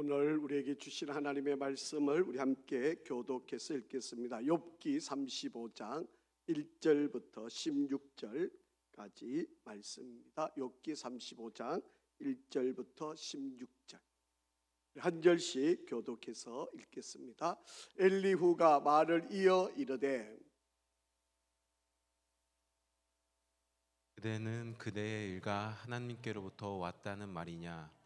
오늘 우리에게 주신 하나님의 말씀을 우리 함께 교독해서 읽겠습니다. 욥기 35장 1절부터 16절까지 말씀입니다. 욥기 35장 1절부터 16절 한 절씩 교독해서 읽겠습니다. 엘리후가 말을 이어 이르되 그대는 그대의 일가 하나님께로부터 왔다는 말이냐?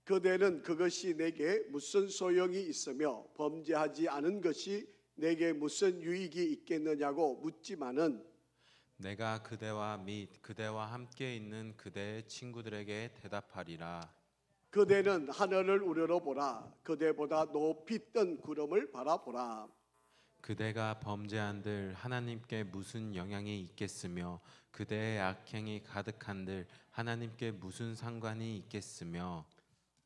그대는 그것이 내게 무슨 소용이 있으며 범죄하지 않은 것이 내게 무슨 유익이 있겠느냐고 묻지만은 내가 그대와 및 그대와 함께 있는 그대의 친구들에게 대답하리라. 그대는 하늘을 우러러보라. 그대보다 높이 뜬 구름을 바라보라. 그대가 범죄한들 하나님께 무슨 영향이 있겠으며 그대의 악행이 가득한들 하나님께 무슨 상관이 있겠으며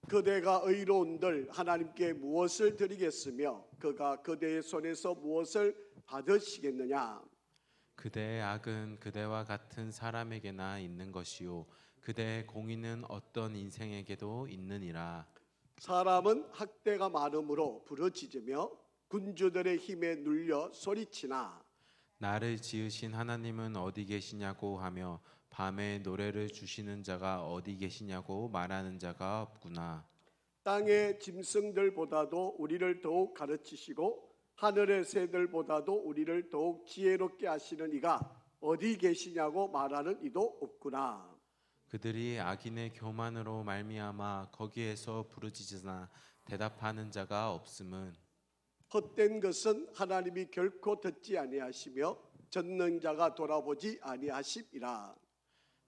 그대가 의로운들 하나님께 무엇을 드리겠으며 그가 그대의 손에서 무엇을 받으시겠느냐. 그대의 악은 그대와 같은 사람에게나 있는 것이요 그대의 공의는 어떤 인생에게도 있느니라. 사람은 학대가 많음으로 부르짖으며 군주들의 힘에 눌려 소리치나 나를 지으신 하나님은 어디 계시냐고 하며 밤에 노래를 주시는 자가 어디 계시냐고 말하는 자가 없구나. 땅의 짐승들보다도 우리를 더욱 가르치시고 하늘의 새들보다도 우리를 더욱 지혜롭게 하시는 이가 어디 계시냐고 말하는 이도 없구나. 그들이 악인의 교만으로 말미암아 거기에서 부르짖으나 대답하는 자가 없음은 헛된 것은 하나님이 결코 듣지 아니하시며 전능자가 돌아보지 아니하심이라.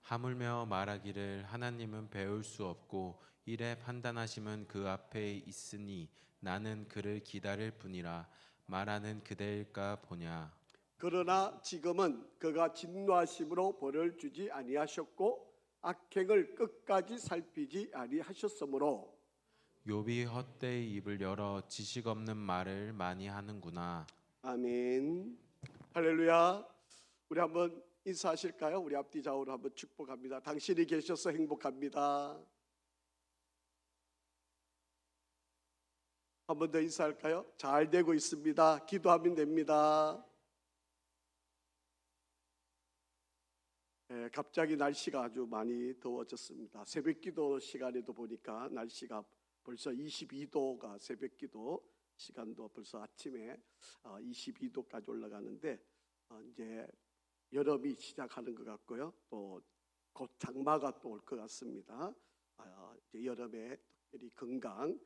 하물며 말하기를 하나님은 배울 수 없고 이래 판단하심은 그 앞에 있으니 나는 그를 기다릴 뿐이라. 말하는 그대일까 보냐. 그러나 지금은 그가 진노하심으로 벌을 주지 아니하셨고 악행을 끝까지 살피지 아니하셨으므로 욥이 헛되이 입을 열어 지식 없는 말을 많이 하는구나. 아멘. 할렐루야. 우리 한번 인사하실까요? 우리 앞뒤 좌우로 한번 축복합니다. 당신이 계셔서 행복합니다. 한 번 더 인사할까요? 잘 되고 있습니다. 기도하면 됩니다. 갑자기 날씨가 아주 많이 더워졌습니다. 새벽기도 시간에도 보니까 날씨가 벌써 22도가 새벽기도 시간도 벌써 아침에 22도까지 올라가는데 이제 여름이 시작하는 것 같고요. 또 곧 장마가 또 올 것 같습니다. 이제 여름에 특별히 건강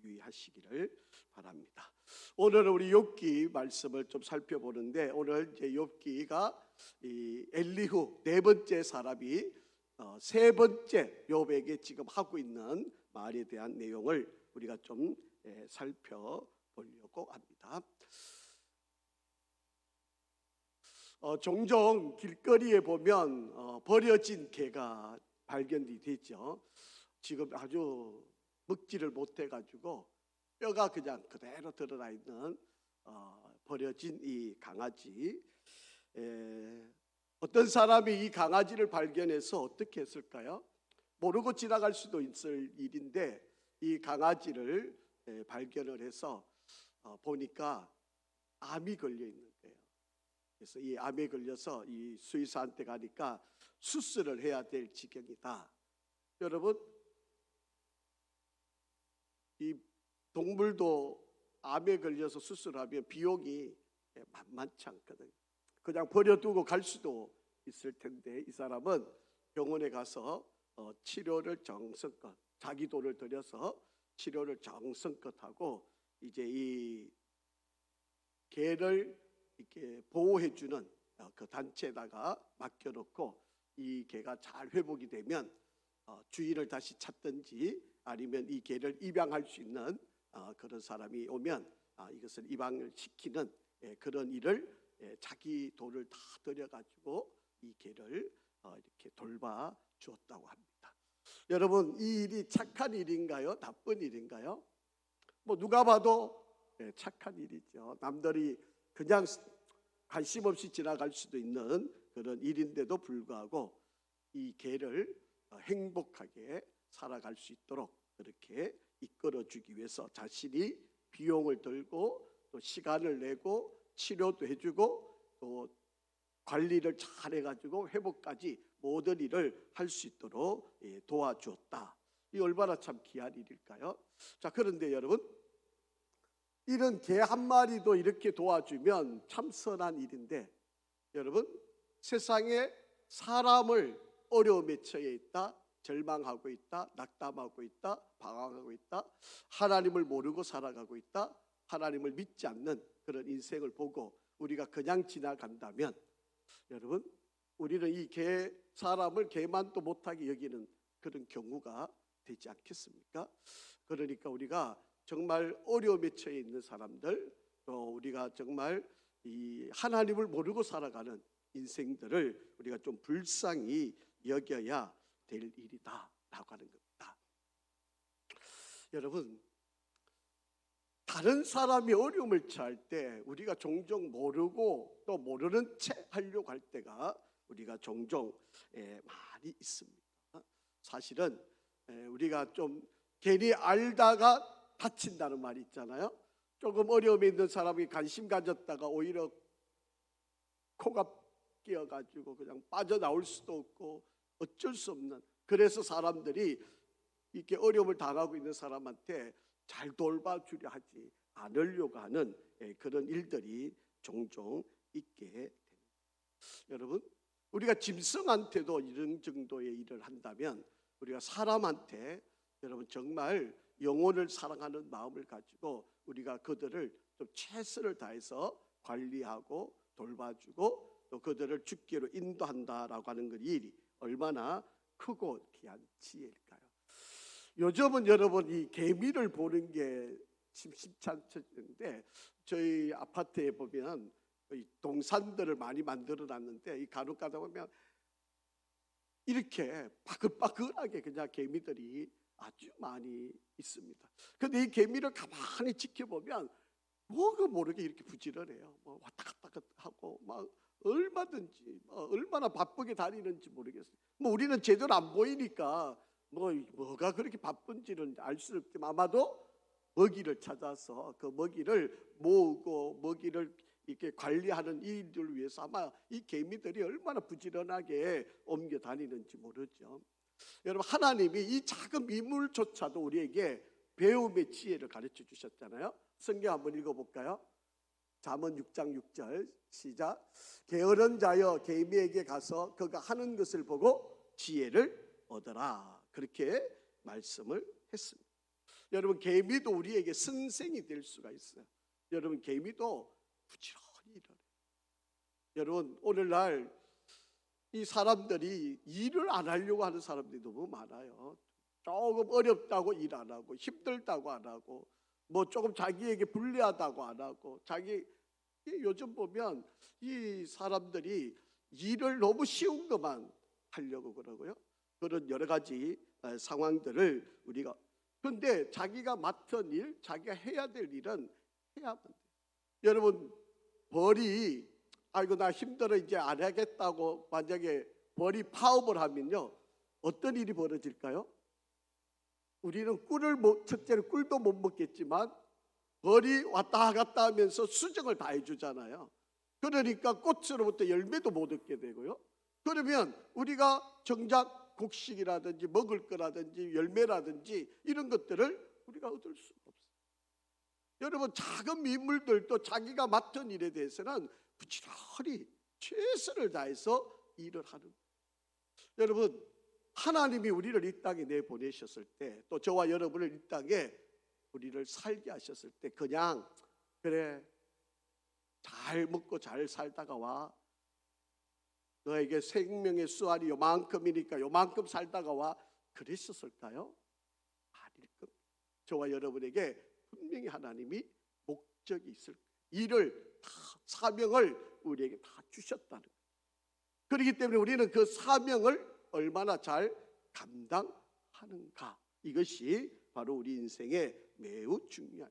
유의하시기를 바랍니다. 오늘은 우리 욥기 말씀을 좀 살펴보는데 오늘 이제 욥기가 이 엘리후 네 번째 사람이 세 번째 욥에게 지금 하고 있는 말에 대한 내용을 우리가 좀 살펴보려고 합니다. 종종 길거리에 보면 버려진 개가 발견이 되죠. 지금 아주 먹지를 못해가지고 뼈가 그냥 그대로 드러나 있는 버려진 이 강아지. 어떤 사람이 이 강아지를 발견해서 어떻게 했을까요? 모르고 지나갈 수도 있을 일인데 이 강아지를 발견을 해서 보니까 암이 걸려 있는 거예요. 그래서 이 암에 걸려서 이 수의사한테 가니까 수술을 해야 될 지경이다. 여러분, 이 동물도 암에 걸려서 수술하면 비용이 만만치 않거든요. 그냥 버려두고 갈 수도 있을 텐데 이 사람은 병원에 가서 치료를 정성껏 자기 돈을 들여서 치료를 정성껏 하고 이제 이 개를 이렇게 보호해주는 그 단체에다가 맡겨놓고 이 개가 잘 회복이 되면 주인을 다시 찾든지 아니면 이 개를 입양할 수 있는 그런 사람이 오면 이것을 입양을 시키는 그런 일을 자기 돈을 다 들여가지고 이 개를 이렇게 돌봐 주었다고 합니다. 여러분, 이 일이 착한 일인가요? 나쁜 일인가요? 뭐 누가 봐도 착한 일이죠. 남들이 그냥 관심 없이 지나갈 수도 있는 그런 일인데도 불구하고 이 개를 행복하게 살아갈 수 있도록 그렇게 이끌어주기 위해서 자신이 비용을 들고 또 시간을 내고 치료도 해주고 또 관리를 잘 해가지고 회복까지 모든 일을 할 수 있도록 도와주었다. 이 얼마나 참 귀한 일일까요? 자, 그런데 여러분, 이런 개 한 마리도 이렇게 도와주면 참 선한 일인데, 여러분, 세상에 사람을 어려움에 처해 있다, 절망하고 있다, 낙담하고 있다, 방황하고 있다, 하나님을 모르고 살아가고 있다, 하나님을 믿지 않는 그런 인생을 보고 우리가 그냥 지나간다면, 여러분, 우리는 이 사람을 개만도 못하게 여기는 그런 경우가 되지 않겠습니까? 그러니까 우리가 정말 어려움에 처해 있는 사람들, 또 우리가 정말 이 하나님을 모르고 살아가는 인생들을 우리가 좀 불쌍히 여겨야 될 일이다라고 하는 겁니다. 여러분, 다른 사람이 어려움을 처할 때 우리가 종종 모르고 또 모르는 채 하려고 할 때가 우리가 종종 많이 있습니다. 사실은 우리가 좀 괜히 알다가 다친다는 말이 있잖아요. 조금 어려움에 있는 사람이 관심 가졌다가 오히려 코가 끼어가지고 그냥 빠져나올 수도 없고 어쩔 수 없는, 그래서 사람들이 이렇게 어려움을 당하고 있는 사람한테 잘 돌봐주려 하지 않으려고 하는 그런 일들이 종종 있게 됩니다. 여러분, 우리가 짐승한테도 이런 정도의 일을 한다면 우리가 사람한테, 여러분, 정말 영혼을 사랑하는 마음을 가지고 우리가 그들을 좀 최선을 다해서 관리하고 돌봐주고 또 그들을 죽기로 인도한다라고 하는 그 일이 얼마나 크고 귀한 지혜일까요? 요즘은 여러분 이 개미를 보는 게 심심찮던데, 저희 아파트에 보면 이 동산들을 많이 만들어 놨는데 이 간혹 가다 보면 이렇게 바글바글하게 그냥 개미들이 아주 많이 있습니다. 근데 이 개미를 가만히 지켜보면 뭐가 모르게 이렇게 부지런해요. 뭐 왔다 갔다 하고 막 얼마든지 얼마나 바쁘게 다니는지 모르겠어요. 뭐 우리는 제대로 안 보이니까 뭐가 그렇게 바쁜지는 알 수 없지만 아마도 먹이를 찾아서 그 먹이를 모으고 먹이를 이렇게 관리하는 일을 위해서 아마 이 개미들이 얼마나 부지런하게 옮겨 다니는지 모르죠. 여러분, 하나님이 이 작은 미물조차도 우리에게 배움의 지혜를 가르쳐 주셨잖아요. 성경 한번 읽어볼까요? 잠언 6장 6절 시작. 게으른 자여 개미에게 가서 그가 하는 것을 보고 지혜를 얻어라. 그렇게 말씀을 했습니다. 여러분, 개미도 우리에게 선생이 될 수가 있어요. 여러분, 개미도 부지런히 일을 해요. 여러분, 오늘날 이 사람들이 일을 안 하려고 하는 사람들이 너무 많아요. 조금 어렵다고 일 안 하고, 힘들다고 안 하고, 뭐 조금 자기에게 불리하다고 안 하고, 요즘 보면 이 사람들이 일을 너무 쉬운 것만 하려고 그러고요. 그런 여러 가지 상황들을 우리가, 그런데 자기가 맡은 일, 자기가 해야 될 일은 해야만 돼요. 여러분, 벌이 아이고 나 힘들어 이제 안 하겠다고 만약에 벌이 파업을 하면요, 어떤 일이 벌어질까요? 우리는 첫째로 꿀도 못 먹겠지만 벌이 왔다 갔다 하면서 수정을 다 해주잖아요. 그러니까 꽃으로부터 열매도 못 얻게 되고요. 그러면 우리가 정작 곡식이라든지 먹을 거라든지 열매라든지 이런 것들을 우리가 얻을 수가 없어요. 여러분, 작은 민물들도 자기가 맡은 일에 대해서는 부지런히 최선을 다해서 일을 하는 거예요. 여러분, 하나님이 우리를 이 땅에 내보내셨을 때, 또 저와 여러분을 이 땅에 우리를 살게 하셨을 때 그냥 그래 잘 먹고 잘 살다가 와, 너에게 생명의 수완이 요만큼이니까 요만큼 살다가 와, 그랬었을까요? 아닐 겁니다. 저와 여러분에게 분명히 하나님이 목적이 있을 거예요. 일을 다, 사명을 우리에게 다 주셨다는 거예요. 그렇기 때문에 우리는 그 사명을 얼마나 잘 감당하는가, 이것이 바로 우리 인생의 매우 중요한 일이에요.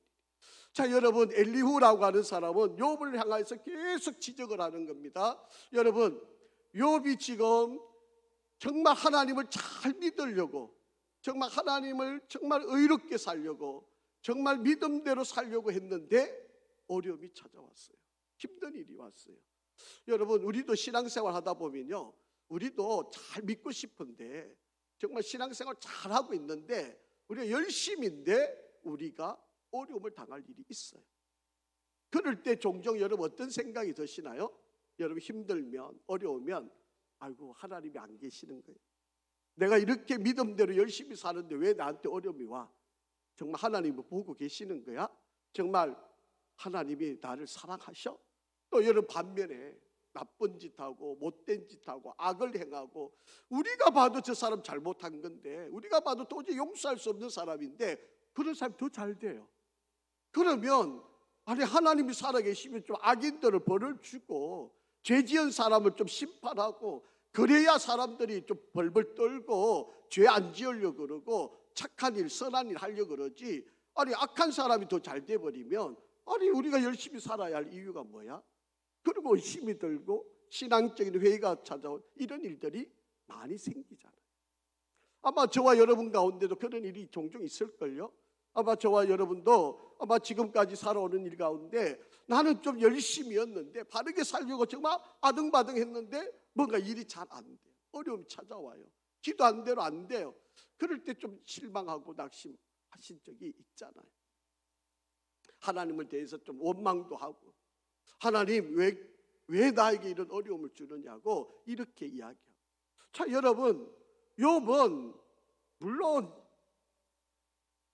자, 여러분, 엘리후라고 하는 사람은 욥을 향해서 계속 지적을 하는 겁니다. 여러분, 욥이 지금 정말 하나님을 잘 믿으려고 정말 하나님을 정말 의롭게 살려고 정말 믿음대로 살려고 했는데 어려움이 찾아왔어요. 힘든 일이 왔어요. 여러분, 우리도 신앙생활 하다 보면요, 우리도 잘 믿고 싶은데 정말 신앙생활 잘하고 있는데 우리가 열심인데 우리가 어려움을 당할 일이 있어요. 그럴 때 종종 여러분 어떤 생각이 드시나요? 여러분 힘들면 어려우면 아이고 하나님이 안 계시는 거예요. 내가 이렇게 믿음대로 열심히 사는데 왜 나한테 어려움이 와? 정말 하나님을 보고 계시는 거야? 정말 하나님이 나를 사랑하셔? 또 여러분 반면에 나쁜 짓하고 못된 짓하고 악을 행하고 우리가 봐도 저 사람 잘못한 건데 우리가 봐도 도저히 용서할 수 없는 사람인데 그런 사람이 더 잘 돼요. 그러면 아니 하나님이 살아계시면 좀 악인들을 벌을 주고 죄 지은 사람을 좀 심판하고 그래야 사람들이 좀 벌벌 떨고 죄 안 지으려고 그러고 착한 일 선한 일 하려고 그러지. 아니 악한 사람이 더 잘 돼버리면 아니 우리가 열심히 살아야 할 이유가 뭐야? 그리고 힘이 들고 신앙적인 회의가 찾아온 이런 일들이 많이 생기잖아요. 아마 저와 여러분 가운데도 그런 일이 종종 있을걸요. 아마 저와 여러분도 아마 지금까지 살아오는 일 가운데 나는 좀 열심히였는데 바르게 살려고 정말 아등바등했는데 뭔가 일이 잘 안 돼요. 어려움이 찾아와요. 기도 안 대로 안 돼요. 그럴 때 좀 실망하고 낙심하신 적이 있잖아요. 하나님을 대해서 좀 원망도 하고 하나님 왜 나에게 이런 어려움을 주느냐고 이렇게 이야기하고. 자 여러분, 욥은 물론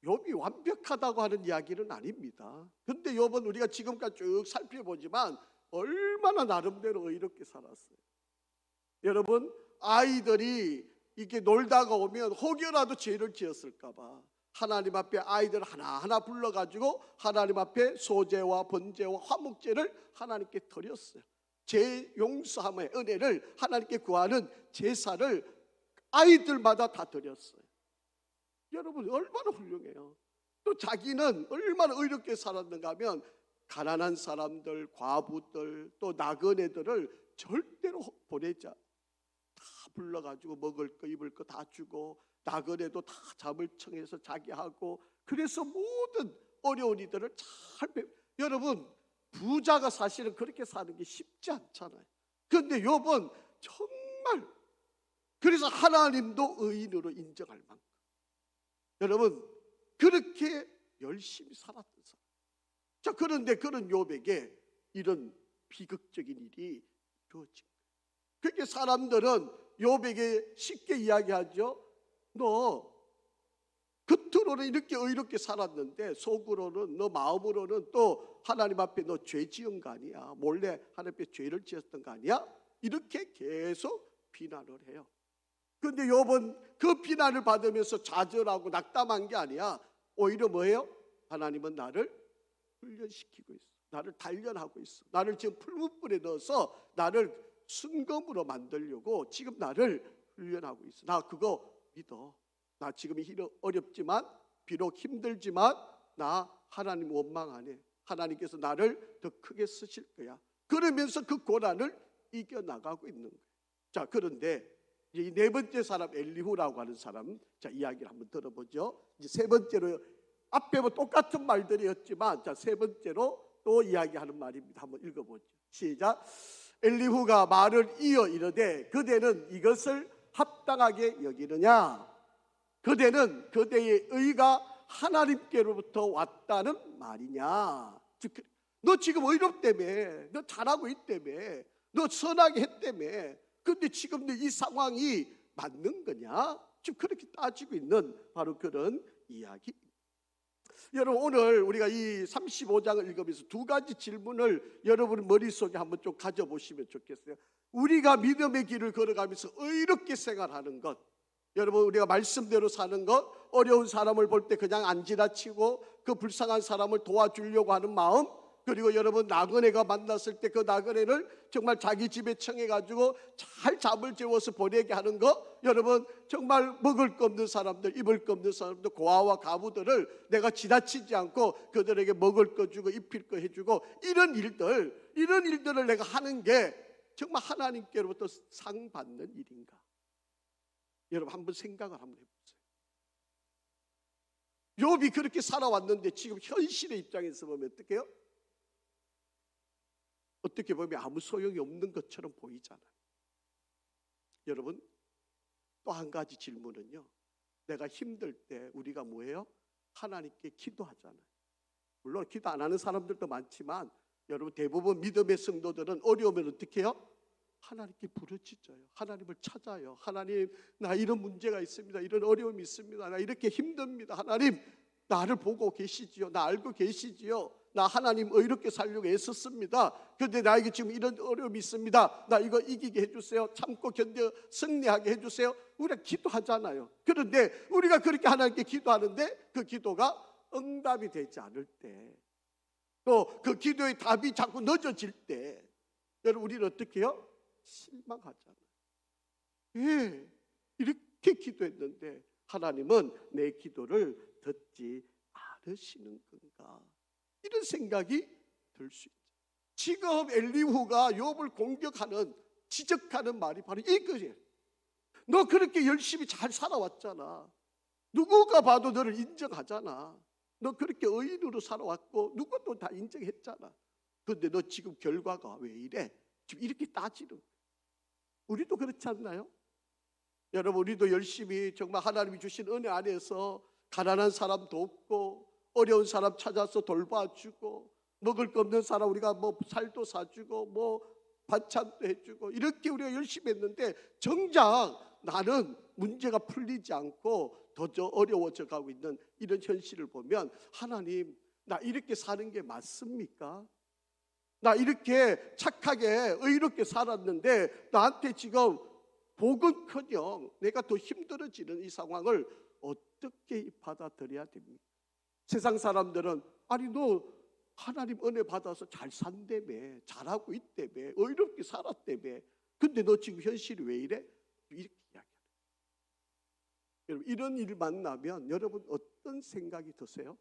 욥이 완벽하다고 하는 이야기는 아닙니다. 근데 욥은 우리가 지금까지 쭉 살펴보지만 얼마나 나름대로 의롭게 살았어요. 여러분, 아이들이 이렇게 놀다가 오면 혹여라도 죄를 지었을까 봐 하나님 앞에 아이들 하나하나 불러가지고 하나님 앞에 소제와 번제와 화목제를 하나님께 드렸어요. 죄 용서함의 은혜를 하나님께 구하는 제사를 아이들마다 다 드렸어요. 여러분 얼마나 훌륭해요. 또 자기는 얼마나 의롭게 살았는가 하면 가난한 사람들, 과부들, 또 나그네들을 절대로 보내자. 다 불러가지고 먹을 거 입을 거 다 주고 나그네도 다 잠을 청해서 자기 하고 그래서 모든 어려운 이들을 잘 여러분 부자가 사실은 그렇게 사는 게 쉽지 않잖아요. 그런데 욥은 정말 그래서 하나님도 의인으로 인정할 만큼 여러분 그렇게 열심히 살았던 사람. 자 그런데 그런 욥에게 이런 비극적인 일이 이루어진 거예요. 그렇게 사람들은 욥에게 쉽게 이야기하죠. 너 겉으로는 이렇게 의롭게 살았는데 속으로는 너 마음으로는 또 하나님 앞에 너 죄 지은 거 아니야? 몰래 하나님 앞에 죄를 지었던 거 아니야? 이렇게 계속 비난을 해요. 그런데 욥은 그 비난을 받으면서 좌절하고 낙담한 게 아니야. 오히려 뭐예요? 하나님은 나를 훈련시키고 있어. 나를 단련하고 있어. 나를 지금 풀무불에 넣어서 나를 순검으로 만들려고 지금 나를 훈련하고 있어. 나 그거 믿어. 나 지금 어렵지만 비록 힘들지만 나 하나님 원망 안 해. 하나님께서 나를 더 크게 쓰실 거야. 그러면서 그 고난을 이겨나가고 있는 거예요. 자 그런데 이 네 번째 사람 엘리후라고 하는 사람 자 이야기를 한번 들어보죠. 이제 세 번째로 앞에 뭐 똑같은 말들이었지만 자 세 번째로 또 이야기하는 말입니다. 한번 읽어보죠. 시작. 엘리후가 말을 이어 이르되 그대는 이것을 합당하게 여기느냐? 그대는 그대의 의가 하나님께로부터 왔다는 말이냐? 즉, 너 지금 의롭다며, 너 잘하고 있다며, 너 선하게 했다며. 근데 지금 이 상황이 맞는 거냐? 지금 그렇게 따지고 있는 바로 그런 이야기. 여러분 오늘 우리가 이 35장을 읽으면서 두 가지 질문을 여러분 머릿속에 한번 좀 가져보시면 좋겠어요. 우리가 믿음의 길을 걸어가면서 의롭게 생활하는 것, 여러분 우리가 말씀대로 사는 것, 어려운 사람을 볼 때 그냥 안 지나치고 그 불쌍한 사람을 도와주려고 하는 마음, 그리고 여러분 나그네가 만났을 때 그 나그네를 정말 자기 집에 청해가지고 잘 잠을 재워서 보내게 하는 것, 여러분 정말 먹을 거 없는 사람들, 입을 거 없는 사람들, 고아와 가부들을 내가 지나치지 않고 그들에게 먹을 거 주고 입힐 거 해주고 이런 일들을 내가 하는 게 정말 하나님께로부터 상 받는 일인가? 여러분 한번 생각을 한번 해보세요. 욥이 그렇게 살아왔는데 지금 현실의 입장에서 보면 어떡해요? 어떻게 보면 아무 소용이 없는 것처럼 보이잖아요. 여러분, 또 한 가지 질문은요, 내가 힘들 때 우리가 뭐예요? 하나님께 기도하잖아요. 물론 기도 안 하는 사람들도 많지만 여러분, 대부분 믿음의 성도들은 어려우면 어떻게 해요? 하나님께 부르짖어요. 하나님을 찾아요. 하나님, 나 이런 문제가 있습니다. 이런 어려움이 있습니다. 나 이렇게 힘듭니다. 하나님, 나를 보고 계시지요. 나 알고 계시지요. 나 하나님 의롭게 살려고 애썼습니다. 그런데 나에게 지금 이런 어려움이 있습니다. 나 이거 이기게 해주세요. 참고 견뎌 승리하게 해주세요. 우리가 기도하잖아요. 그런데 우리가 그렇게 하나님께 기도하는데 그 기도가 응답이 되지 않을 때, 또 그 기도의 답이 자꾸 늦어질 때, 여러분, 우리는 어떻게 해요? 실망하잖아요. 왜 이렇게 기도했는데 하나님은 내 기도를 듣지 않으시는 건가? 이런 생각이 들 수 있죠. 지금 엘리후가 욥을 공격하는, 지적하는 말이 바로 이거예요. 너 그렇게 열심히 잘 살아왔잖아. 누구가 봐도 너를 인정하잖아. 너 그렇게 의인으로 살아왔고 누구도 다 인정했잖아. 그런데 너 지금 결과가 왜 이래? 지금 이렇게 따지는 거예요. 우리도 그렇지 않나요? 여러분, 우리도 열심히 정말 하나님이 주신 은혜 안에서 가난한 사람 돕고 어려운 사람 찾아서 돌봐주고 먹을 거 없는 사람 우리가 뭐 살도 사주고 뭐 반찬도 해주고 이렇게 우리가 열심히 했는데 정작 나는 문제가 풀리지 않고 더 어려워져 가고 있는 이런 현실을 보면, 하나님, 나 이렇게 사는 게 맞습니까? 나 이렇게 착하게 의롭게 살았는데 나한테 지금 복은커녕 내가 더 힘들어지는 이 상황을 어떻게 받아들여야 됩니까? 세상 사람들은 아니 너 하나님 은혜 받아서 잘 산다며, 잘하고 있다며, 의롭게 살았다며, 근데 너 지금 현실이 왜 이래? 이렇게 이야기해요. 여러분, 이런 일 만나면 여러분 어떤 생각이 드세요?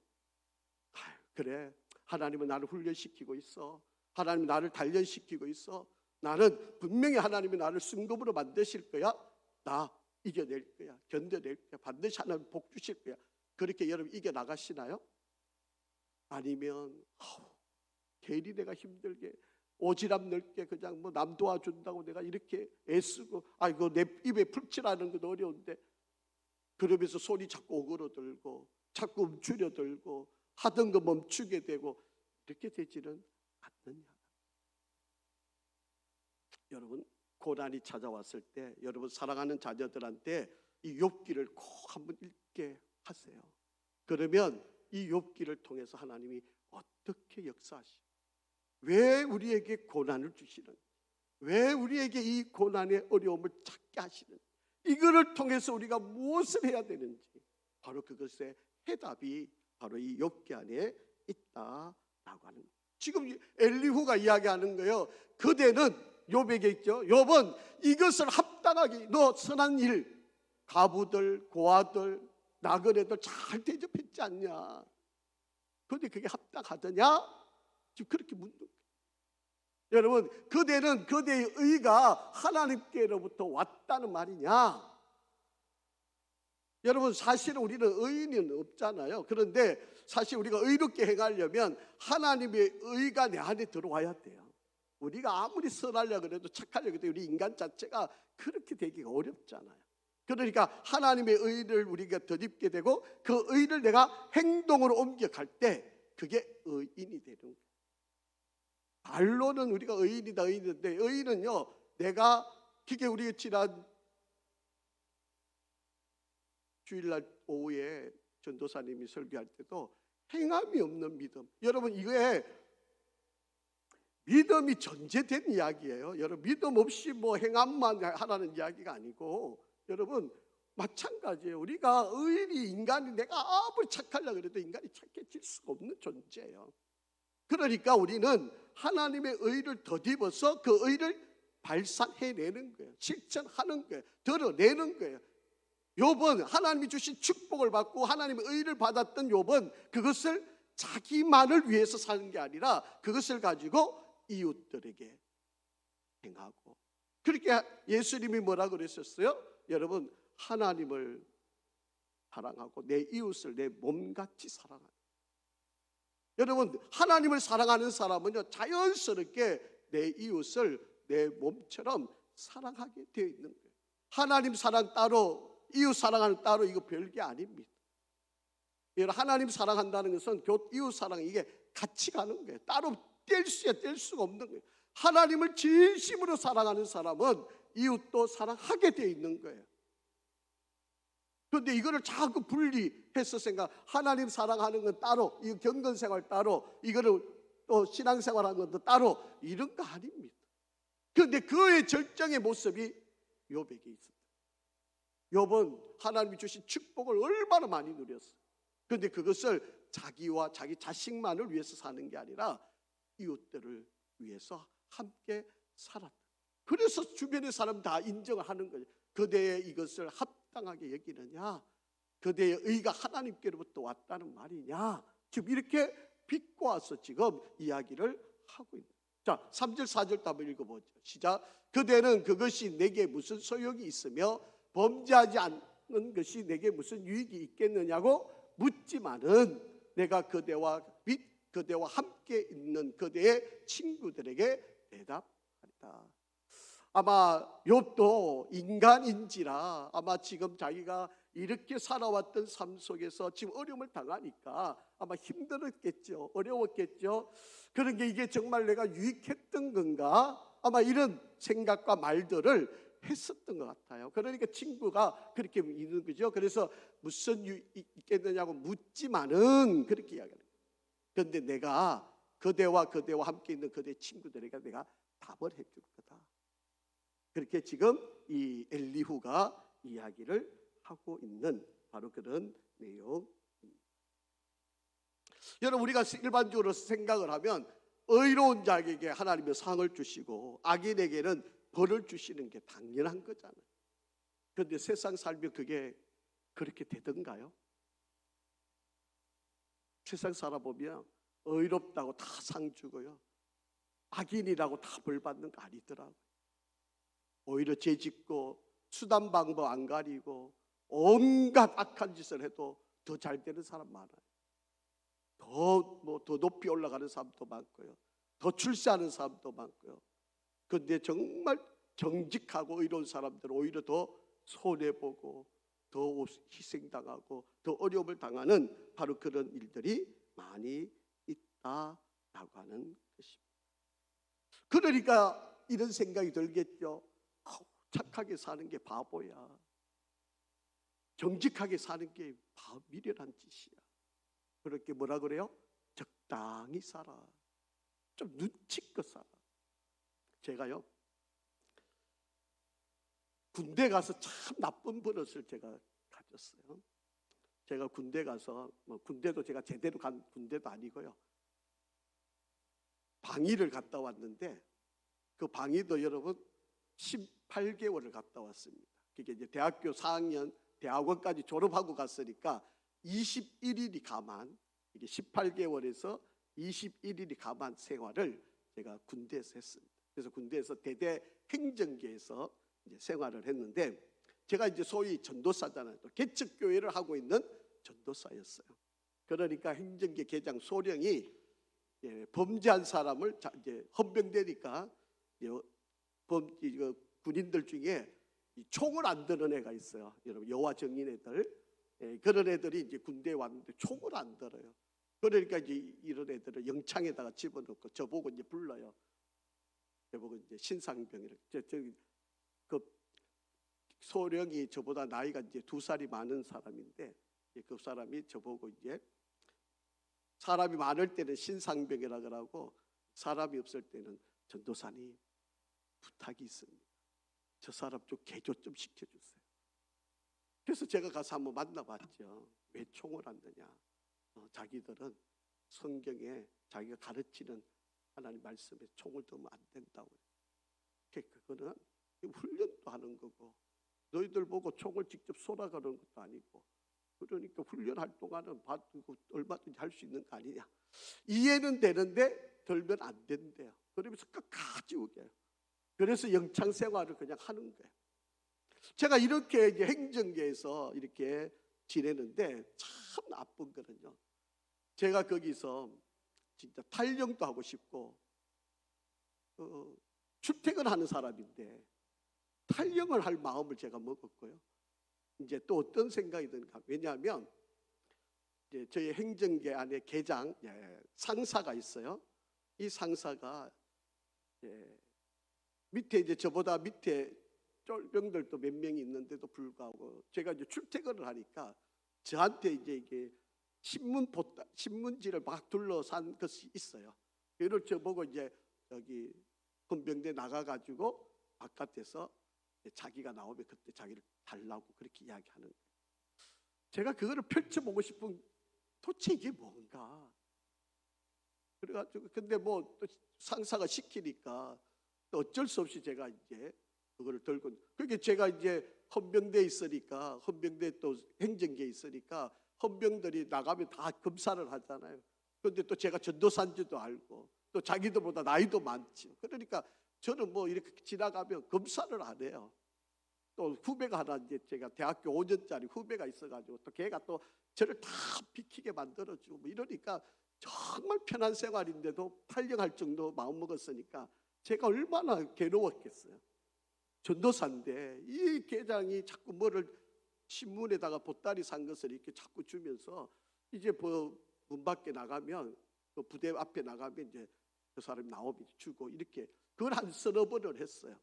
그래, 하나님은 나를 훈련시키고 있어. 하나님은 나를 단련시키고 있어. 나는 분명히 하나님이 나를 승급으로 만드실 거야. 나 이겨낼 거야. 견뎌낼 거야. 반드시 하나님 복 주실 거야. 그렇게 여러분 이겨나가시나요? 아니면 괜히 내가 힘들게 오지랖 넓게 그냥 뭐 남 도와준다고 내가 이렇게 애쓰고 아이고 내 입에 풀칠하는 것도 어려운데 그러면서 손이 자꾸 오그러들고 자꾸 움츠려들고 하던 거 멈추게 되고 이렇게 되지는 않느냐. 여러분, 고난이 찾아왔을 때 여러분 사랑하는 자녀들한테 이 욥기를 꼭 한번 읽게 하세요. 그러면 이 욥기를 통해서 하나님이 어떻게 역사하시고 왜 우리에게 고난을 주시는지, 왜 우리에게 이 고난의 어려움을 찾게 하시는지, 이거를 통해서 우리가 무엇을 해야 되는지, 바로 그것의 해답이 바로 이 욥기 안에 있다라고 하는 거예요. 지금 엘리후가 이야기하는 거예요. 그대는 욥에게 있죠. 욥은 이것을 합당하게 너 선한 일, 가부들, 고아들, 나그네들 잘 대접했지 않냐? 그런데 그게 합당하더냐? 지금 그렇게 묻는 거예요. 여러분, 그대는 그대의 의가 하나님께로부터 왔다는 말이냐? 여러분, 사실은 우리는 의인은 없잖아요. 그런데 사실 우리가 의롭게 행하려면 하나님의 의가 내 안에 들어와야 돼요. 우리가 아무리 선하려고 해도 착하려고 해도 우리 인간 자체가 그렇게 되기가 어렵잖아요. 그러니까 하나님의 의를 우리가 덧입게 되고 그 의를 내가 행동으로 옮겨갈 때 그게 의인이 되는 거예요. 말로는 우리가 의인이다 의인인데, 의인은요, 내가 그게 우리 지난 주일날 오후에 전도사님이 설교할 때도 행함이 없는 믿음, 여러분 이거에 믿음이 전제된 이야기예요. 여러분, 믿음 없이 뭐 행함만 하라는 이야기가 아니고, 여러분 마찬가지예요. 우리가 의인이, 인간이 내가 아무리 착하려고 해도 인간이 착해질 수가 없는 존재예요. 그러니까 우리는 하나님의 의를 덧입어서 그 의를 발산해내는 거예요. 실천하는 거예요. 드러내는 거예요. 욥은 하나님이 주신 축복을 받고 하나님의 의를 받았던 욥은 그것을 자기만을 위해서 사는 게 아니라 그것을 가지고 이웃들에게 행하고, 그렇게 예수님이 뭐라 그랬었어요? 여러분, 하나님을 사랑하고 내 이웃을 내 몸같이 사랑하는. 여러분, 하나님을 사랑하는 사람은요, 자연스럽게 내 이웃을 내 몸처럼 사랑하게 되어 있는 거예요. 하나님 사랑 따로, 이웃 사랑하는 따로, 이거 별게 아닙니다. 여러분, 하나님 사랑한다는 것은 이웃 사랑, 이게 같이 가는 거예요. 따로 뗄 수가 없는 거예요. 하나님을 진심으로 사랑하는 사람은 이웃도 사랑하게 되어 있는 거예요. 그런데 이거를 자꾸 분리해서 하나님 사랑하는 건 따로, 이 경건생활 따로, 이거를 또 신앙생활하는 것도 따로, 이런 거 아닙니다. 그런데 그의 절정의 모습이 욥에게 있습니다. 욥은 하나님이 주신 축복을 얼마나 많이 누렸어요. 그런데 그것을 자기와 자기 자식만을 위해서 사는 게 아니라 이웃들을 위해서 함께 살았다. 그래서 주변의 사람 다 인정을 하는 거예요. 그대의 이것을 합당하게 여기느냐, 그대의 의가 하나님께로부터 왔다는 말이냐, 지금 이렇게 비꼬아서 지금 이야기를 하고 있는. 자, 3절 4절도 한번 읽어보죠. 시작. 그대는 그것이 내게 무슨 소용이 있으며 범죄하지 않는 것이 내게 무슨 유익이 있겠느냐고 묻지만은 내가 그대와 함께 있는 그대의 친구들에게 대답하리다. 아마 욥도 인간인지라 아마 지금 자기가 이렇게 살아왔던 삶 속에서 지금 어려움을 당하니까 아마 힘들었겠죠. 어려웠겠죠. 그런 게 이게 정말 내가 유익했던 건가? 아마 이런 생각과 말들을 했었던 것 같아요. 그러니까 친구가 그렇게 있는 거죠. 그래서 무슨 유익이 있겠느냐고 묻지만은 그렇게 이야기해요. 그런데 내가 그대와 함께 있는 그대 친구들에게 내가 답을 해줄 거다. 그렇게 지금 이 엘리후가 이야기를 하고 있는 바로 그런 내용입니다. 여러분, 우리가 일반적으로 생각을 하면 의로운 자에게 하나님의 상을 주시고 악인에게는 벌을 주시는 게 당연한 거잖아요. 그런데 세상 살면 그게 그렇게 되던가요? 세상 살아보면 의롭다고 다 상 주고요, 악인이라고 다 벌 받는 거 아니더라고요. 오히려 죄 짓고 수단 방법 안 가리고 온갖 악한 짓을 해도 더 잘 되는 사람 많아요. 더 높이 올라가는 사람도 많고요, 더 출세하는 사람도 많고요. 그런데 정말 정직하고 의로운 사람들은 오히려 더 손해보고 더 희생당하고 더 어려움을 당하는 바로 그런 일들이 많이 있다라고 하는 것입니다. 그러니까 이런 생각이 들겠죠. 착하게 사는 게 바보야, 정직하게 사는 게 미련한 짓이야. 그렇게 뭐라 그래요? 적당히 살아, 좀 눈치껏 살아. 제가요, 군대 가서 참 나쁜 버릇을 제가 가졌어요. 제가 군대 가서 군대도 제가 제대로 간 군대도 아니고요, 방위를 갔다 왔는데 그 방위도 여러분 18개월을 갔다 왔습니다. 그게 이제 대학교 4학년 대학원까지 졸업하고 갔으니까 21일이 가만, 이게 18개월에서 21일이 가만 생활을 제가 군대에서 했습니다. 그래서 군대에서 대대 행정계에서 이제 생활을 했는데, 제가 이제 소위 전도사잖아요. 또 개척교회를 하고 있는 전도사였어요. 그러니까 행정계 계장 소령이 범죄한 사람을 이제 헌병되니까 군인들 중에 총을 안 드는 애가 있어요. 여러분, 여와 정인애들, 그런 애들이 이제 군대에 왔는데 총을 안 들어요. 그러니까 이제 이런 애들을 영창에다가 집어넣고 저보고 이제 불러요. 저보고 이제 신상병이라고. 그 소령이 저보다 나이가 이제 2살이 많은 사람인데, 그 사람이 저보고 이제 사람이 많을 때는 신상병이라 그러고 사람이 없을 때는 전도사님 부탁이 있습니다. 저 사람 좀 개조 좀 시켜주세요. 그래서 제가 가서 한번 만나봤죠. 왜 총을 안 드냐? 자기들은 성경에 자기가 가르치는 하나님 말씀에 총을 들면 안 된다고. 그거는 훈련도 하는 거고, 너희들 보고 총을 직접 쏘라가는 것도 아니고, 그러니까 훈련할 동안은 받고 얼마든지 할 수 있는 거 아니냐. 이해는 되는데 들면 안 된대요. 그러면서 끝까지 우겨요. 그래서 영창 생활을 그냥 하는 거예요. 제가 이렇게 이제 행정계에서 이렇게 지내는데 참 나쁜 거는요, 제가 거기서 진짜 탈영도 하고 싶고 출퇴근하는 사람인데 탈영을 할 마음을 제가 먹었고요. 이제 또 어떤 생각이 드는가? 왜냐하면 이제 저희 행정계 안에 계장 상사가 있어요. 이 상사가 밑에 이제 저보다 밑에 쫄병들도 몇 명이 있는데도 불구하고 제가 이제 출퇴근을 하니까 저한테 이제 이게 신문지를 막 둘러싼 것이 있어요. 이걸 저보고 이제 여기 헌병대 나가가지고 바깥에서 자기가 나오면 그때 자기를 달라고 그렇게 이야기하는 거예요. 제가 그거를 펼쳐보고 싶은, 도대체 이게 뭔가. 그래가지고 근데 뭐 또 상사가 시키니까 또 어쩔 수 없이 제가 이제 그거를 들고, 그게 제가 이제 헌병대에 있으니까, 헌병대 또 행정계에 있으니까 헌병들이 나가면 다 검사를 하잖아요. 그런데 또 제가 전도사인지도 알고 또 자기들보다 나이도 많지. 그러니까 저는 뭐 이렇게 지나가면 검사를 안 해요. 또 후배가 하나, 이제 제가 대학교 5년짜리 후배가 있어가지고 또 걔가 또 저를 다 비키게 만들어주고 뭐 이러니까 정말 편한 생활인데도 탈영할 정도 마음 먹었으니까 제가 얼마나 괴로웠겠어요. 전도사인데 이 계장이 자꾸 뭐를 신문에다가 보따리 산 것을 이렇게 자꾸 주면서 이제 문 밖에 나가면 그 부대 앞에 나가면 이제 그 사람이 나오면 주고 이렇게 그걸 한 서너 번을 했어요.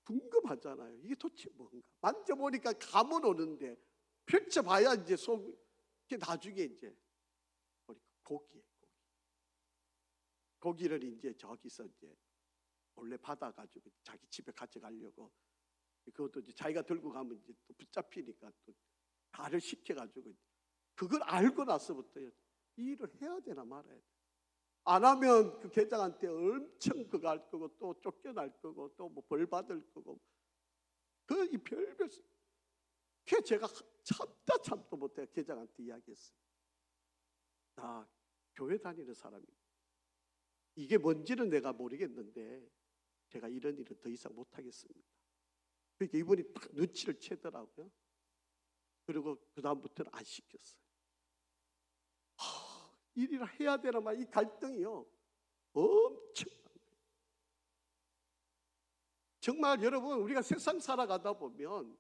궁금하잖아요. 이게 도대체 뭔가. 만져보니까 감은 오는데 펼쳐봐야 이제 이게 나중에 이제 고기를 이제 저기서 이제 몰래 받아가지고 자기 집에 가져가려고, 그것도 이제 자기가 들고 가면 이제 또 붙잡히니까 또 말을 시켜가지고, 그걸 알고 나서부터 이 일을 해야 되나 말아야 돼. 안 하면 그 계장한테 엄청 그거 할 거고 또 쫓겨날 거고 또 뭐 벌 받을 거고, 그 이 별별. 그 제가 참도 못해 계장한테 이야기했어요. 나 교회 다니는 사람이고 이게 뭔지는 내가 모르겠는데 제가 이런 일은 더 이상 못하겠습니다. 그러니까 이분이 딱 눈치를 채더라고요. 그리고 그 다음부터는 안 시켰어요. 일이라 해야 되나만 이 갈등이요 엄청난 거예요. 정말 여러분, 우리가 세상 살아가다 보면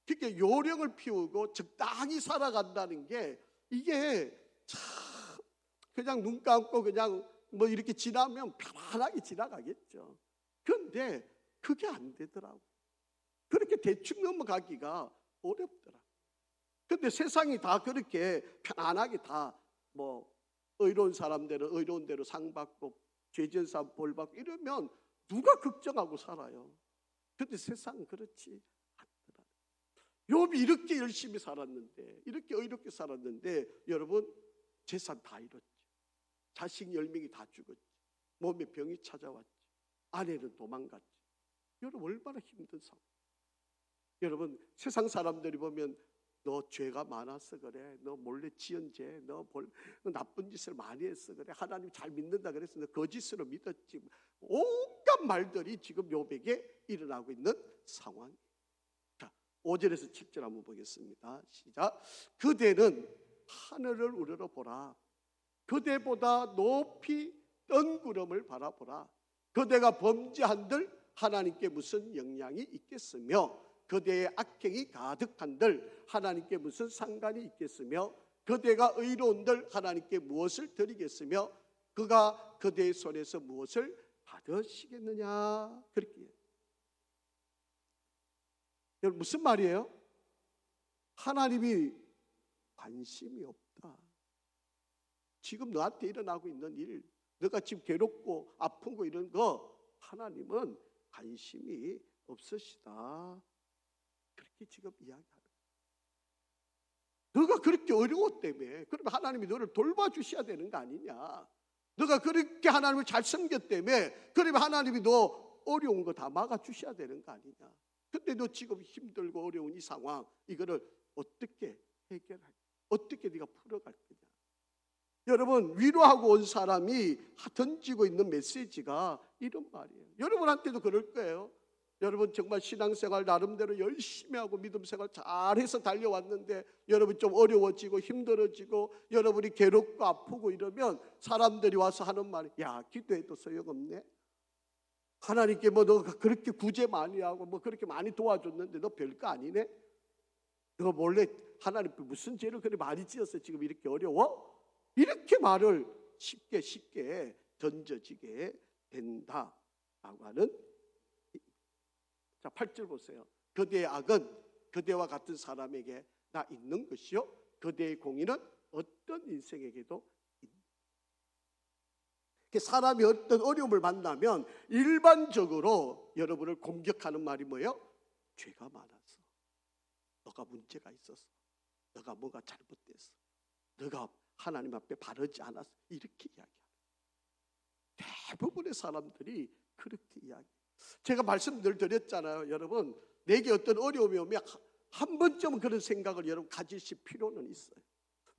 그렇게 요령을 피우고 적당히 살아간다는 게, 이게 참 그냥 눈 감고 그냥 뭐 이렇게 지나면 편안하게 지나가겠죠. 그런데 그게 안 되더라고. 그렇게 대충 넘어가기가 어렵더라. 그런데 세상이 다 그렇게 편안하게 다 뭐 의로운 사람들은 의로운 대로 상 받고 죄 지은 사람 벌 받고 이러면 누가 걱정하고 살아요. 그런데 세상은 그렇지 않더라. 욥이 이렇게 열심히 살았는데, 이렇게 의롭게 살았는데 여러분, 재산 다 잃었지. 자식 10명이 다 죽었지. 몸에 병이 찾아왔지. 아내는 도망갔지. 여러분, 얼마나 힘든 상황. 여러분, 세상 사람들이 보면 너 죄가 많아서 그래, 너 몰래 지은 죄, 너 나쁜 짓을 많이 했어 그래, 하나님 잘 믿는다 그래서 너 거짓으로 믿었지, 온갖 말들이 지금 욥에게 일어나고 있는 상황. 자, 5절에서 7절 한번 보겠습니다. 시작. 그대는 하늘을 우러러보라. 그대보다 높이 뜬 구름을 바라보라. 그대가 범죄한들 하나님께 무슨 영향이 있겠으며, 그대의 악행이 가득한들 하나님께 무슨 상관이 있겠으며, 그대가 의로운들 하나님께 무엇을 드리겠으며, 그가 그대의 손에서 무엇을 받으시겠느냐. 그렇게. 여러분, 무슨 말이에요? 하나님이 관심이 없다. 지금 너한테 일어나고 있는 일, 너가 지금 괴롭고 아픈 거 이런 거 하나님은 관심이 없으시다. 그렇게 지금 이야기하는 거예요. 너가 그렇게 어려웠다며, 그러면 하나님이 너를 돌봐주셔야 되는 거 아니냐. 너가 그렇게 하나님을 잘 섬겼다며, 그러면 하나님이 너 어려운 거 다 막아주셔야 되는 거 아니냐. 근데 너 지금 힘들고 어려운 이 상황, 이거를 어떻게 해결할, 어떻게 네가 풀어갈 거냐. 여러분, 위로하고 온 사람이 던지고 있는 메시지가 이런 말이에요. 여러분한테도 그럴 거예요. 여러분 정말 신앙생활 나름대로 열심히 하고 믿음생활 잘해서 달려왔는데 여러분 좀 어려워지고 힘들어지고 여러분이 괴롭고 아프고 이러면 사람들이 와서 하는 말이 야 기도해도 소용없네. 하나님께 뭐 너 그렇게 구제 많이 하고 뭐 그렇게 많이 도와줬는데 너 별거 아니네. 너 몰래 하나님 무슨 죄를 그렇게 많이 지어서 지금 이렇게 어려워? 이렇게 말을 쉽게 던져지게 된다라고 하는. 자, 8절 보세요. 그대의 악은 그대와 같은 사람에게 나 있는 것이요 그대의 공의는 어떤 인생에게도 있는. 사람이 어떤 어려움을 만나면 일반적으로 여러분을 공격하는 말이 뭐예요? 죄가 많아서, 너가 문제가 있었어, 너가 뭐가 잘못됐어, 너가 하나님 앞에 바르지 않았어, 이렇게 이야기합니다. 대부분의 사람들이 그렇게 이야기해요. 제가 말씀을 드렸잖아요. 여러분 내게 어떤 어려움이 오면 한 번쯤은 그런 생각을 여러분 가지실 필요는 있어요.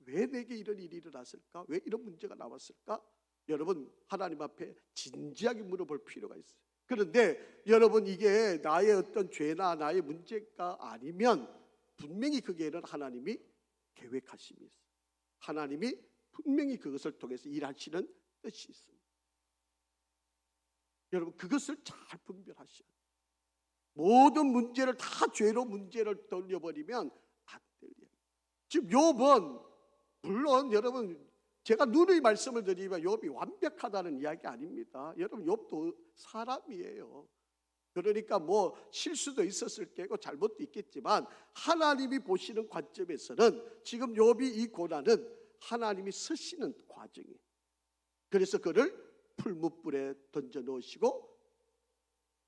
왜 내게 이런 일이 일어났을까? 왜 이런 문제가 나왔을까? 여러분 하나님 앞에 진지하게 물어볼 필요가 있어요. 그런데 여러분 이게 나의 어떤 죄나 나의 문제가 아니면 분명히 그게는 하나님이 계획하심이 있어요. 하나님이 분명히 그것을 통해서 일하시는 뜻이 있습니다. 여러분 그것을 잘 분별하셔야 돼요. 모든 문제를 다 죄로 문제를 돌려버리면 안 돼요. 지금 욥은 물론 여러분 제가 누누이 말씀을 드리지만 욥이 완벽하다는 이야기 아닙니다. 여러분 욥도 사람이에요. 그러니까 뭐 실수도 있었을 게고 잘못도 있겠지만 하나님이 보시는 관점에서는 지금 욥이 이 고난은 하나님이 쓰시는 과정이에요. 그래서 그를 풀무불에 던져 넣으시고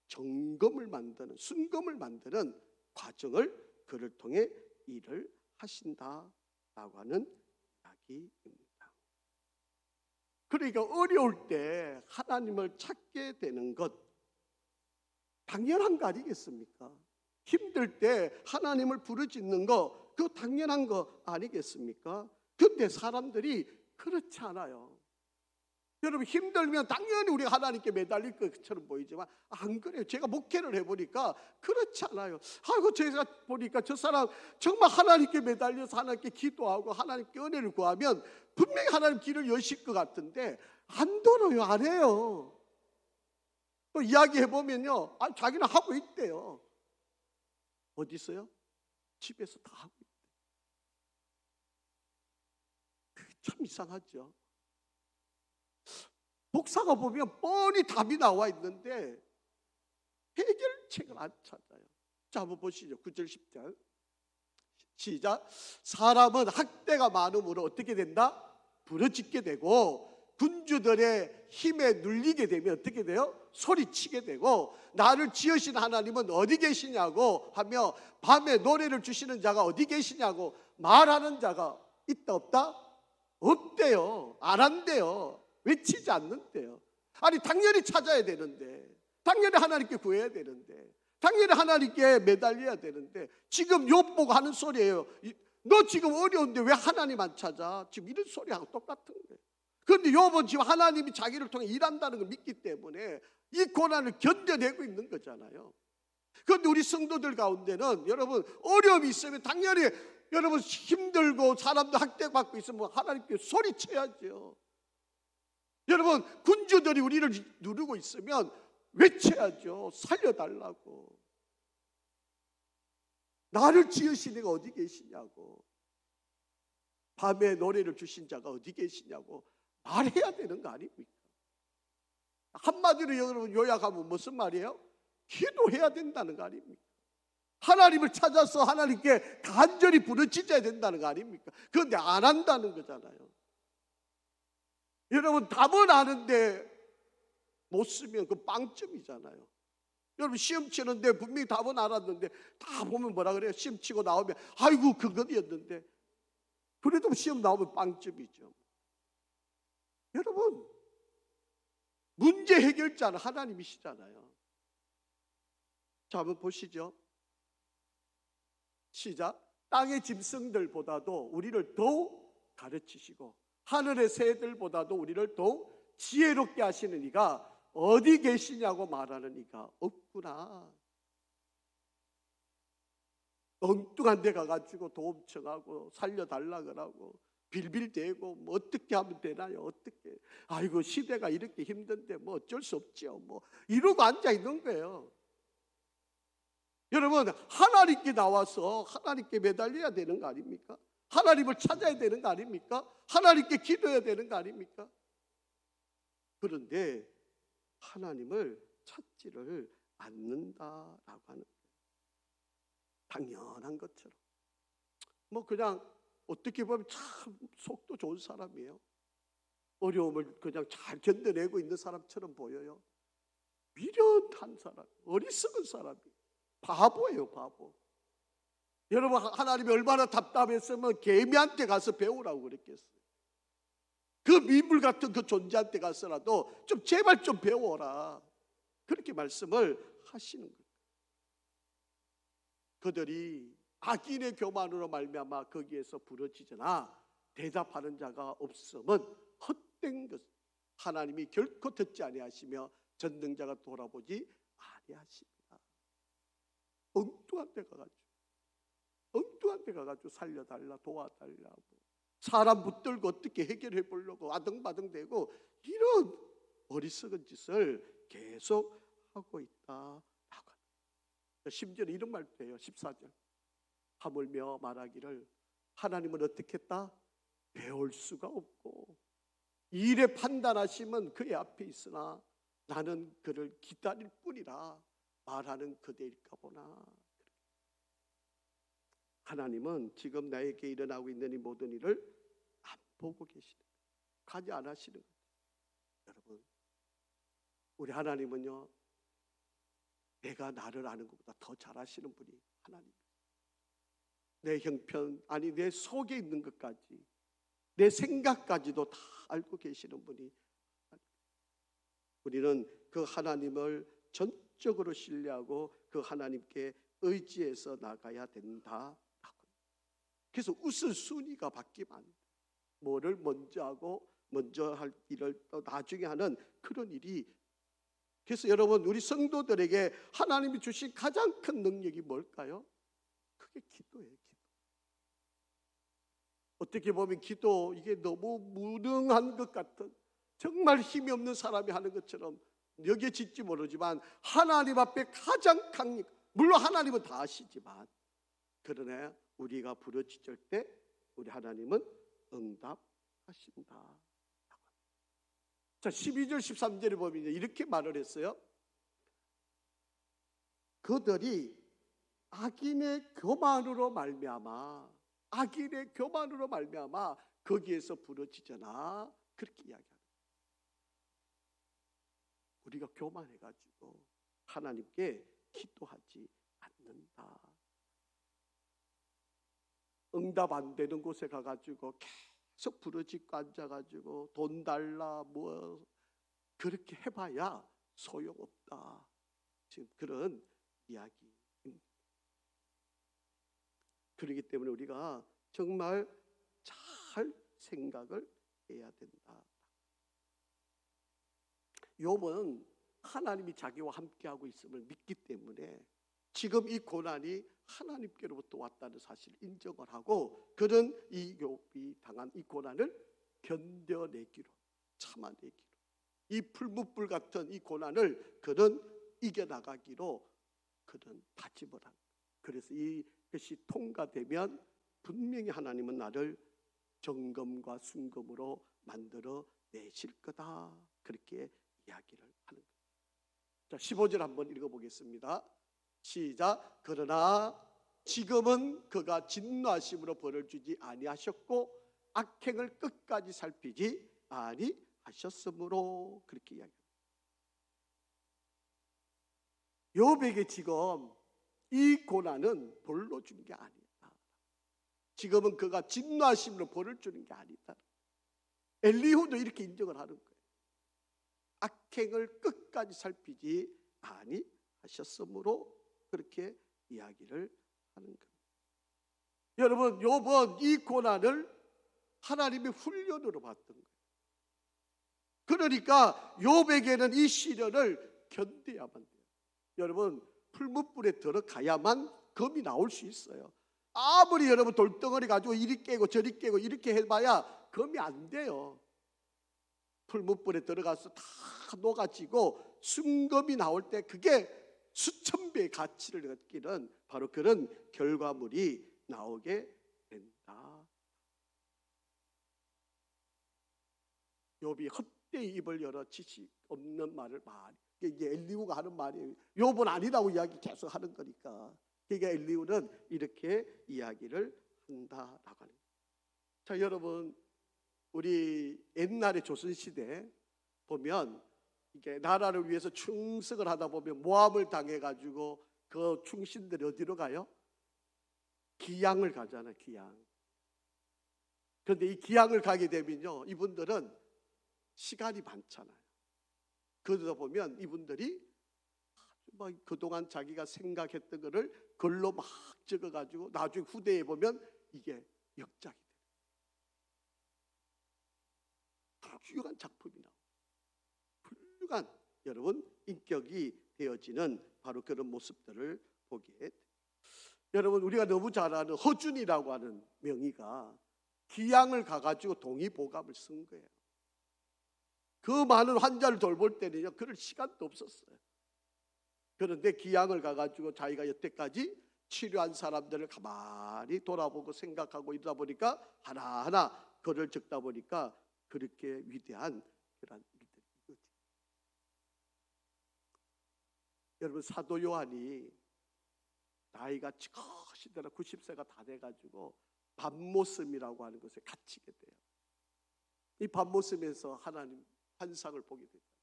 정금을 만드는 순금을 만드는 과정을 그를 통해 일을 하신다라고 하는 이야기입니다. 그러니까 어려울 때 하나님을 찾게 되는 것 당연한 거 아니겠습니까? 힘들 때 하나님을 부르짖는 거 그거 당연한 거 아니겠습니까? 근데 사람들이 그렇지 않아요. 여러분 힘들면 당연히 우리가 하나님께 매달릴 것처럼 보이지만 안 그래요. 제가 목회를 해보니까 그렇지 않아요. 아이고 제가 보니까 저 사람 정말 하나님께 매달려서 하나님께 기도하고 하나님께 은혜를 구하면 분명히 하나님 길을 여실 것 같은데 안 돌아요. 안 해요. 또 이야기해보면요 자기는 하고 있대요. 어디 있어요? 집에서 다 하고 있대요. 그게 참 이상하죠. 목사가 보면 뻔히 답이 나와 있는데 해결책을 안 찾아요. 자 한번 보시죠. 9절 10절 시작. 사람은 학대가 많음으로 어떻게 된다? 부르짖게 되고 군주들의 힘에 눌리게 되면 어떻게 돼요? 소리치게 되고 나를 지으신 하나님은 어디 계시냐고 하며 밤에 노래를 주시는 자가 어디 계시냐고 말하는 자가 있다 없다? 없대요. 안 한대요. 외치지 않는데요. 아니 당연히 찾아야 되는데 당연히 하나님께 구해야 되는데 당연히 하나님께 매달려야 되는데 지금 욥 보고 하는 소리예요. 너 지금 어려운데 왜 하나님 안 찾아? 지금 이런 소리하고 똑같은 거예요. 그런데 욥은 지금 하나님이 자기를 통해 일한다는 걸 믿기 때문에 이 고난을 견뎌내고 있는 거잖아요. 그런데 우리 성도들 가운데는 여러분 어려움이 있으면 당연히 여러분 힘들고 사람도 학대받고 있으면 하나님께 소리쳐야죠. 여러분 군주들이 우리를 누르고 있으면 외쳐야죠. 살려달라고. 나를 지으신 이가 어디 계시냐고. 밤에 노래를 주신 자가 어디 계시냐고 말해야 되는 거 아닙니까? 한마디로 여러분 요약하면 무슨 말이에요? 기도해야 된다는 거 아닙니까? 하나님을 찾아서 하나님께 간절히 부르짖어야 된다는 거 아닙니까? 그런데 안 한다는 거잖아요. 여러분 답은 아는데 못 쓰면 그 빵점이잖아요. 여러분 시험 치는데 분명히 답은 알았는데 다 보면 뭐라 그래요? 시험 치고 나오면 아이고 그것이었는데 그래도 시험 나오면 빵점이죠. 여러분 문제 해결자는 하나님이시잖아요. 자 한번 보시죠. 시작. 땅의 짐승들보다도 우리를 더욱 가르치시고 하늘의 새들보다도 우리를 더욱 지혜롭게 하시는 이가 어디 계시냐고 말하는 이가 없구나. 엉뚱한 데 가가지고 도움 청하고 살려달라 그러고 빌빌대고 뭐 어떻게 하면 되나요? 어떻게? 아이고 시대가 이렇게 힘든데 뭐 어쩔 수 없죠. 뭐 이러고 앉아 있는 거예요. 여러분, 하나님께 나와서 하나님께 매달려야 되는 거 아닙니까? 하나님을 찾아야 되는 거 아닙니까? 하나님께 기도해야 되는 거 아닙니까? 그런데 하나님을 찾지를 않는다라고 하는 거예요. 당연한 것처럼. 뭐 그냥 어떻게 보면 참 속도 좋은 사람이에요. 어려움을 그냥 잘 견뎌내고 있는 사람처럼 보여요. 미련한 사람, 어리석은 사람이에요. 바보예요, 바보. 여러분, 하나님이 얼마나 답답했으면 개미한테 가서 배우라고 그랬겠어요. 그 민물 같은 그 존재한테 가서라도 좀 제발 좀 배워라, 그렇게 말씀을 하시는 거예요. 그들이 악인의 교만으로 말미암아 거기에서 부러지잖아 대답하는 자가 없음은 헛된 것, 하나님이 결코 듣지 아니하시며 전능자가 돌아보지 아니하십니다. 엉뚱한 데 가가지고 살려달라, 도와달라고, 사람 붙들고 어떻게 해결해 보려고 아등바등대고 이런 어리석은 짓을 계속 하고 있다라고 합니다. 심지어는 이런 말도 해요. 14절 하물며 말하기를 하나님은 어떻게 했다? 배울 수가 없고 일에 판단하시면 그의 앞에 있으나 나는 그를 기다릴 뿐이라 말하는 그대일까 보나. 하나님은 지금 나에게 일어나고 있는 이 모든 일을 안 보고 계시는 거예요. 가지 않으시는 거예요. 여러분, 우리 하나님은요, 내가 나를 아는 것보다 더 잘 아시는 분이 하나님이에요. 내 형편, 아니 내 속에 있는 것까지, 내 생각까지도 다 알고 계시는 분이 하나님. 우리는 그 하나님을 전적으로 신뢰하고 그 하나님께 의지해서 나가야 된다. 그래서 우선순위가 바뀌면 안 돼. 뭐를 먼저 하고 먼저 할 일을 또 나중에 하는 그런 일이. 그래서 여러분, 우리 성도들에게 하나님이 주신 가장 큰 능력이 뭘까요? 그게 기도예요. 기도. 어떻게 보면 기도, 이게 너무 무능한 것 같은, 정말 힘이 없는 사람이 하는 것처럼 여겨질지 모르지만 하나님 앞에 가장 강력, 물론 하나님은 다 아시지만, 그러나 우리가 부르짖을 때 우리 하나님은 응답하신다. 자, 12절 13절에 보면 이렇게 말을 했어요. 그들이 악인의 교만으로 말미암아, 악인의 교만으로 말미암아 거기에서 부러지잖아, 그렇게 이야기합니다. 우리가 교만해가지고 하나님께 기도하지 않는다. 응답 안 되는 곳에 가가지고 계속 부러지고 앉아가지고 돈 달라 뭐 그렇게 해봐야 소용없다. 지금 그런 이야기입니다. 그렇기 때문에 우리가 정말 잘 생각을 해야 된다. 욥은 하나님이 자기와 함께하고 있음을 믿기 때문에 지금 이 고난이 하나님께로부터 왔다는 사실을 인정을 하고, 그는 이 욥이 당한 이 고난을 견뎌내기로, 참아내기로, 이 풀무불 같은 이 고난을 그는 이겨나가기로 그는 다짐을 한 거예요. 그래서 이것이 통과되면 분명히 하나님은 나를 정금과 순금으로 만들어 내실 거다, 그렇게 이야기를 하는 거예요. 자, 15절 한번 읽어보겠습니다. 시작. 그러나 지금은 그가 진노하심으로 벌을 주지 아니하셨고 악행을 끝까지 살피지 아니하셨으므로, 그렇게 이야기합니다. 욥에게 지금 이 고난은 벌로 준 게 아니다. 지금은 그가 진노하심으로 벌을 주는 게 아니다. 엘리후도 이렇게 인정을 하는 거예요. 악행을 끝까지 살피지 아니하셨으므로, 그렇게 이야기를 하는 겁니다. 여러분, 욥은 이 고난을 하나님의 훈련으로 봤던 거예요. 그러니까 욥에게는 이 시련을 견뎌야만 돼요. 여러분, 풀무불에 들어가야만 검이 나올 수 있어요. 아무리 여러분 돌덩어리 가지고 이리 깨고 저리 깨고 이렇게 해봐야 검이 안 돼요. 풀무불에 들어가서 다 녹아지고 순검이 나올 때 그게 수천 배의 가치를 갖기는 바로 그런 결과물이 나오게 된다. 욥이 헛되이 입을 열어 지식 없는 말을 많이, 이게 엘리후가 하는 말이에요. 욥은 아니라고 이야기 계속 하는 거니까. 그러니까 엘리후는 이렇게 이야기를 한다라고 하는 거예요. 자, 여러분, 우리 옛날에 조선시대 보면 이게 나라를 위해서 충성을 하다 보면 모함을 당해가지고 그 충신들이 어디로 가요? 기양을 가잖아요. 기양. 그런데 이 기양을 가게 되면요, 이분들은 시간이 많잖아요. 그러다 보면 이분들이 막 그동안 자기가 생각했던 거를 글로 막 적어가지고 나중에 후대에 보면 이게 역작이 돼요. 훌륭한 작품이 나와요. 훌륭한 여러분 인격이 되어지는 바로 그런 모습들을 보게 돼요. 여러분, 우리가 너무 잘 아는 허준이라고 하는 명의가 기양을 가가지고 동의보감을 쓴 거예요. 그 많은 환자를 돌볼 때는요, 그럴 시간도 없었어요. 그런데 기양을 가가지고 자기가 여태까지 치료한 사람들을 가만히 돌아보고 생각하고 이러다 보니까 하나하나 글을 적다 보니까 그렇게 위대한 그런 일들이 거지. 여러분, 사도 요한이 나이가 지긋시더라 90세가 다 돼가지고 밤모섬이라고 하는 것에 갇히게 돼요. 이 밤모섬에서 하나님 환상을 보게 됩니다.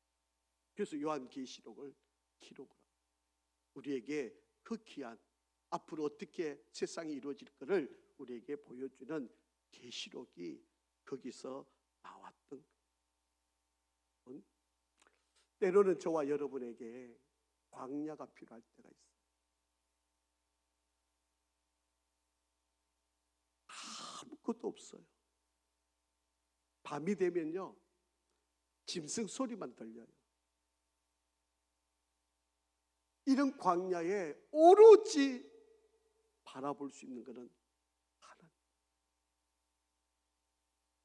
그래서 요한계시록을 기록을 합니다. 우리에게 그 귀한 앞으로 어떻게 세상이 이루어질 것을 우리에게 보여주는 계시록이 거기서 나왔던 거예요. 때로는 저와 여러분에게 광야가 필요할 때가 있어요. 아무것도 없어요. 밤이 되면요, 짐승 소리만 들려요. 이런 광야에 오로지 바라볼 수 있는 것은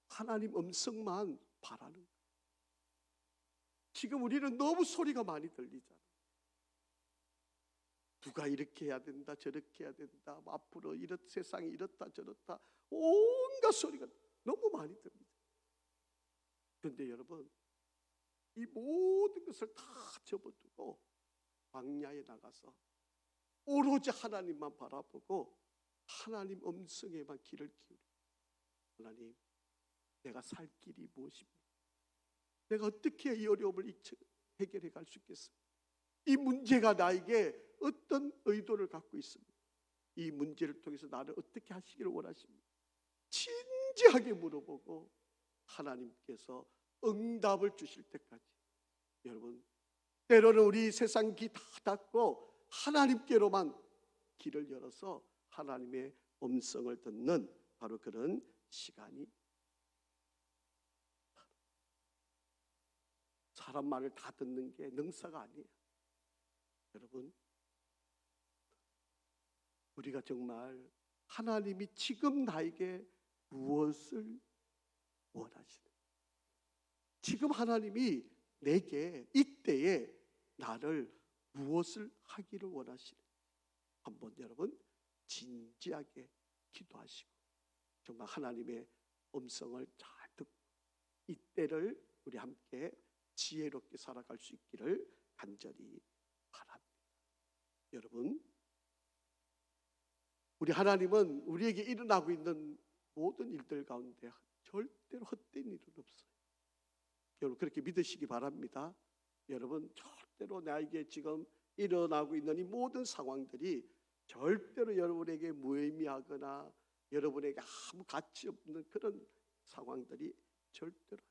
하나님 음성만 바라는 거예요. 지금 우리는 너무 소리가 많이 들리잖아요. 누가 이렇게 해야 된다, 저렇게 해야 된다, 앞으로 세상이 이렇다 저렇다, 온갖 소리가 너무 많이 들립니다. 그런데 여러분, 이 모든 것을 다 접어두고 광야에 나가서 오로지 하나님만 바라보고 하나님 음성에만 귀를 기울여, 하나님, 내가 살 길이 무엇입니까? 내가 어떻게 이 어려움을 해결해 갈 수 있겠습니까? 이 문제가 나에게 어떤 의도를 갖고 있습니까? 이 문제를 통해서 나를 어떻게 하시기를 원하십니까? 진지하게 물어보고 하나님께서 응답을 주실 때까지. 여러분, 때로는 우리 세상 귀 다 닫고 하나님께로만 귀를 열어서 하나님의 음성을 듣는 바로 그런 시간이, 사람 말을 다 듣는 게 능사가 아니에요. 여러분, 우리가 정말 하나님이 지금 나에게 무엇을 원하시는, 지금 하나님이 내게 이때에 나를 무엇을 하기를 원하시는, 한번 여러분 진지하게 기도하시고 정말 하나님의 음성을 잘 듣고 이때를 우리 함께 지혜롭게 살아갈 수 있기를 간절히 바랍니다. 여러분, 우리 하나님은 우리에게 일어나고 있는 모든 일들 가운데 절대로 헛된 일은 없어요. 여러분, 그렇게 믿으시기 바랍니다. 여러분, 절대로 나에게 지금 일어나고 있는 이 모든 상황들이 절대로 여러분에게 무의미하거나 여러분에게 아무 가치 없는 그런 상황들이 절대로,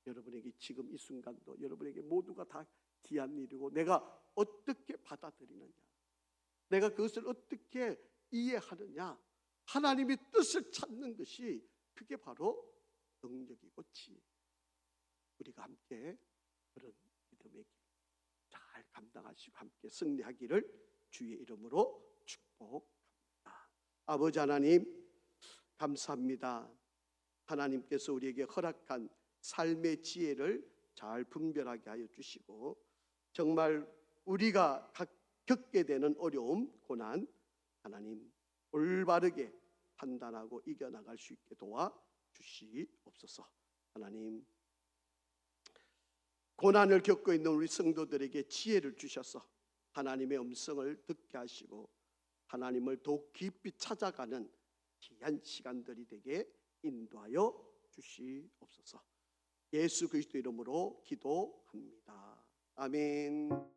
여러분에게 지금 이 순간도 여러분에게 모두가 다 귀한 일이고 내가 어떻게 받아들이느냐, 내가 그것을 어떻게 이해하느냐, 하나님의 뜻을 찾는 것이 그게 바로 능력이고 지혜. 우리가 함께 그런 믿음의 길 잘 감당하시고 함께 승리하기를 주의 이름으로 축복합니다. 아버지 하나님 감사합니다. 하나님께서 우리에게 허락한 삶의 지혜를 잘 분별하게 하여 주시고 정말 우리가 겪게 되는 어려움, 고난 하나님 올바르게 판단하고 이겨나갈 수 있게 도와주시옵소서. 하나님 고난을 겪고 있는 우리 성도들에게 지혜를 주셔서 하나님의 음성을 듣게 하시고 하나님을 더욱 깊이 찾아가는 귀한 시간들이 되게 인도하여 주시옵소서. 예수 그리스도 이름으로 기도합니다. 아멘.